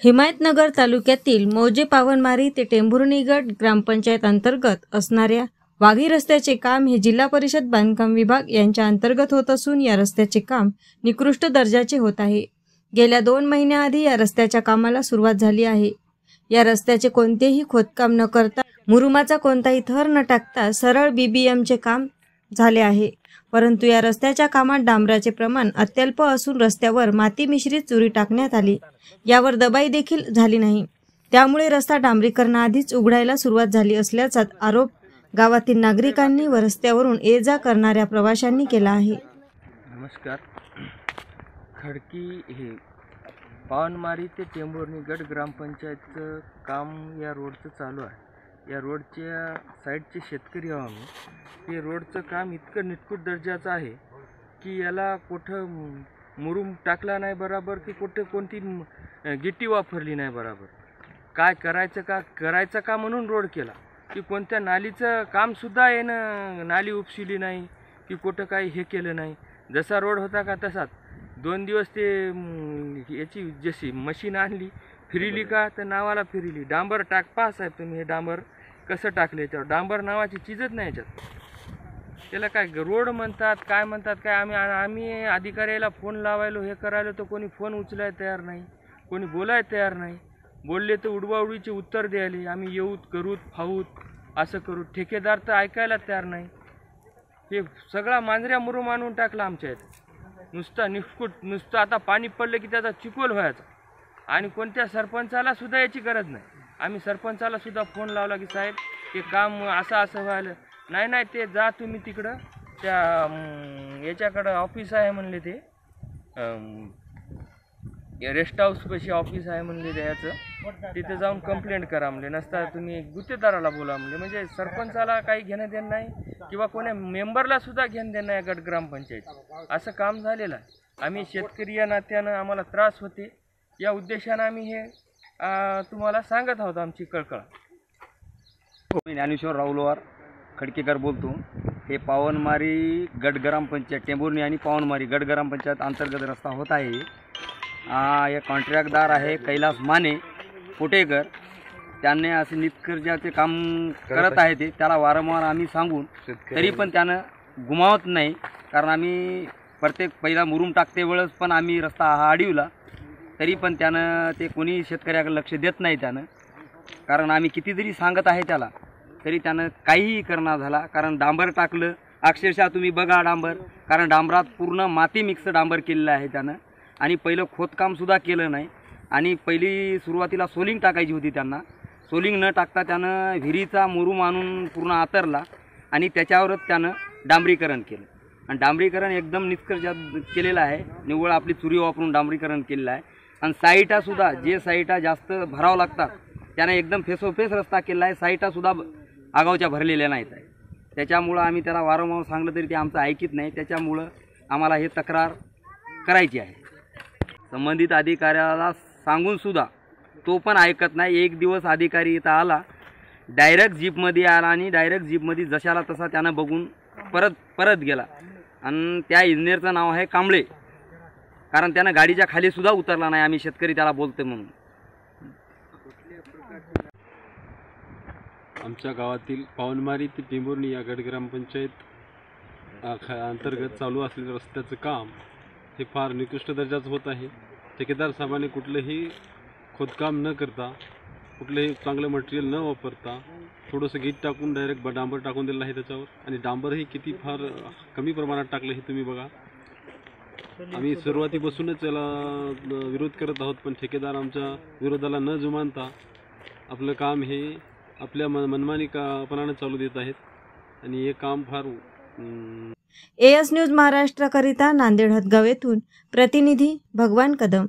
हिमायतनगर तालुक्यातील मौजे पावनमारी ते टेंभुर्णीगड ग्रामपंचायत अंतर्गत असणाऱ्या वाघी रस्त्याचे काम हे जिल्हा परिषद बांधकाम विभाग यांच्या अंतर्गत होत असून या रस्त्याचे काम निकृष्ट दर्जाचे होत आहे। गेल्या 2 महिन्याआधी या रस्त्याच्या कामाला सुरुवात झाली आहे। या रस्त्याचे कोणतेही खोदकाम न करता मुरुमाचा कोणताही थर न टाकता सरळ बीबीएमचे काम झाले आहे। परंतु या रस्त्याच्या कामात डांबराचे प्रमाण अत्यल्प असून रस्त्यावर माती मिश्रित चुरी टाकण्यात आली। यावर दबाई देखील झाली नाही। त्यामुळे रस्ता डांबरीकरणाआधीच उघडायला सुरुवात झाली असल्याचा आरोप गावातील नागरिकांनी व रस्त्यावरून ये-जा करणाऱ्या प्रवाशांनी केला आहे। नमस्कार। खडकी हे पावनमारी ते टेंभुर्णीगड ग्रामपंचायतचं काम या रोडचं चालू आहे। या रोडच्या साईडचे शेतकरी आहो आम्ही। हे रोडचं काम इतकं निकृष्ट दर्जाचं आहे की याला कुठं मुरुम टाकला नाही बरोबर की कुठे कोणती गिट्टी वापरली नाही बरोबर। काय करायचं का म्हणून रोड केला की कोणत्या नालीचं कामसुद्धा आहे नाली उपशिली नाही की कुठं काही हे केलं नाही। जसा रोड होता का तसाच 2 दिवस ते याची जशी मशीन आणली फिरली का तर नावाला फिरली। डांबर टाक पहा साहेब तुम्ही, हे डांबर कसं टाकले याच्यावर, डांबर नावाची चीजच नाही याच्यात। त्याला काय रोड म्हणतात काय म्हणतात काय। आम्ही अधिकाऱ्याला फोन लावायलो हे करायलो तर कोणी फोन उचलायला तयार नाही, कोणी बोलायला तयार नाही। बोलले तर उडवाउडीचे उत्तर द्यायले, आम्ही येऊत करूत फाऊत असं करू। ठेकेदार तर ऐकायला तयार नाही। हे सगळा मांजऱ्या मुरुम आणून टाकला आमच्या इथे। नुसतं आता पाणी पडलं की त्याचा चिखल व्हायचा। आणि कोणत्या सरपंचाला सुद्धा याची गरज नाही। आम्ही सरपंचाला सुद्धा फोन लावला की साहेब हे काम असं व्हायलं नाही ते जा तुम्ही तिकडं त्या याच्याकडं ऑफिस आहे म्हणले, ते रेस्ट हाऊसपाशी ऑफिस आहे म्हणले त्याचं, तिथे जाऊन कंप्लेंट करा म्हणले। नसता तुम्ही गुत्तेदाराला बोला म्हणले। म्हणजे सरपंचाला काही घेणं देणं नाही किंवा कोण्या मेंबरला सुद्धा घेणं देणं नाही गट ग्रामपंचायत। असं काम झालेलं आहे। आम्ही शेतकरी या नात्यानं आम्हाला त्रास होते, या उद्देशानं आम्ही हे तुम्हाला सांगत आहोत आमची कळकळ। ज्ञानेश्वर राऊलवार खडकेकर बोलतो। हे पावनमारी गट ग्रामपंचायत टेंभुर्णी आणि पावनमारी गट ग्रामपंचायत अंतर्गत रस्ता होत आहे। हे कॉन्ट्रॅक्टदार आहे कैलास माने कोटेकर, त्यांनी असे निष्कर्जाचे काम करत आहे ते त्याला वारंवार आम्ही सांगून तरी पण त्यानं गुमावत नाही। कारण आम्ही पहिला मुरुम टाकते वेळेस पण आम्ही रस्ता हा अडविला तरी पण त्यानं ते कोणी शेतकऱ्याकडे लक्ष देत नाही त्यानं। कारण आम्ही किती जरी सांगत आहे त्याला तरी त्यानं काहीही करणार झाला। कारण डांबर टाकलं अक्षरशः तुम्ही बघा डांबर, कारण डांबरात पूर्ण माती मिक्स डांबर केलेलं आहे त्यानं। आणि पहिलं खोदकामसुद्धा केलं नाही। आणि पहिली सुरुवातीला सोलिंग टाकायची होती त्यांना, सोलिंग न टाकता त्यानं विहिरीचा मुरुम आणून पूर्ण आतरला आणि त्याच्यावरच त्यानं डांबरीकरण केलं। आणि डांबरीकरण एकदम निष्कर्षात केलेलं आहे, निव्वळ आपली चुरी वापरून डांबरीकरण केलेलं आहे। आणि साईटासुद्धा जे साईटा जास्त भरावं लागतात त्यानं एकदम फेसोफेस रस्ता केला आहे। साईटासुद्धा आगावच्या भरलेल्या नाहीत आहे। त्याच्यामुळं आम्ही त्याला वारंवार सांगलं तरी ते आमचं ऐकत नाही। त्याच्यामुळं आम्हाला हे तक्रार करायची आहे। संबंधित अधिकाऱ्याला सांगूनसुद्धा तो पण ऐकत नाही। एक दिवस अधिकारी इथं आला, डायरेक्ट जीपमध्ये आला आणि डायरेक्ट जीपमध्ये जशाला तसा त्यानं बघून परत गेला। आणि त्या इंजिनियरचं नाव आहे कांबळे, कारण त्यानं गाडीच्या खाली सुद्धा उतरला नाही। आम्ही शेतकरी त्याला बोलतो म्हणून। आमच्या गावातील पावनमारी ते टेंभुर्णी या गट ग्रामपंचायत अंतर्गत चालू असलेलं रस्त्याचं काम हे फार निकृष्ट दर्जाचं होत आहे। ठेकेदार साहेबांनी कुठलंही खोदकाम न करता, कुठलंही चांगलं मटेरियल न वापरता थोडंसं गीत टाकून डायरेक्ट डांबर टाकून दिलं आहे त्याच्यावर। आणि डांबरही किती फार कमी प्रमाणात टाकलं हे तुम्ही बघा। आम्ही सुरुवातीपासूनच याला विरोध करत आहोत, पण ठेकेदार आमच्या विरोधाला न जुमानता आपलं काम हे आपल्या मनमानीपणाने चालू देत आहेत। आणि हे काम फार एएस न्यूज महाराष्ट्राकरिता नांदेड हदगाव येथून प्रतिनिधी भगवान कदम।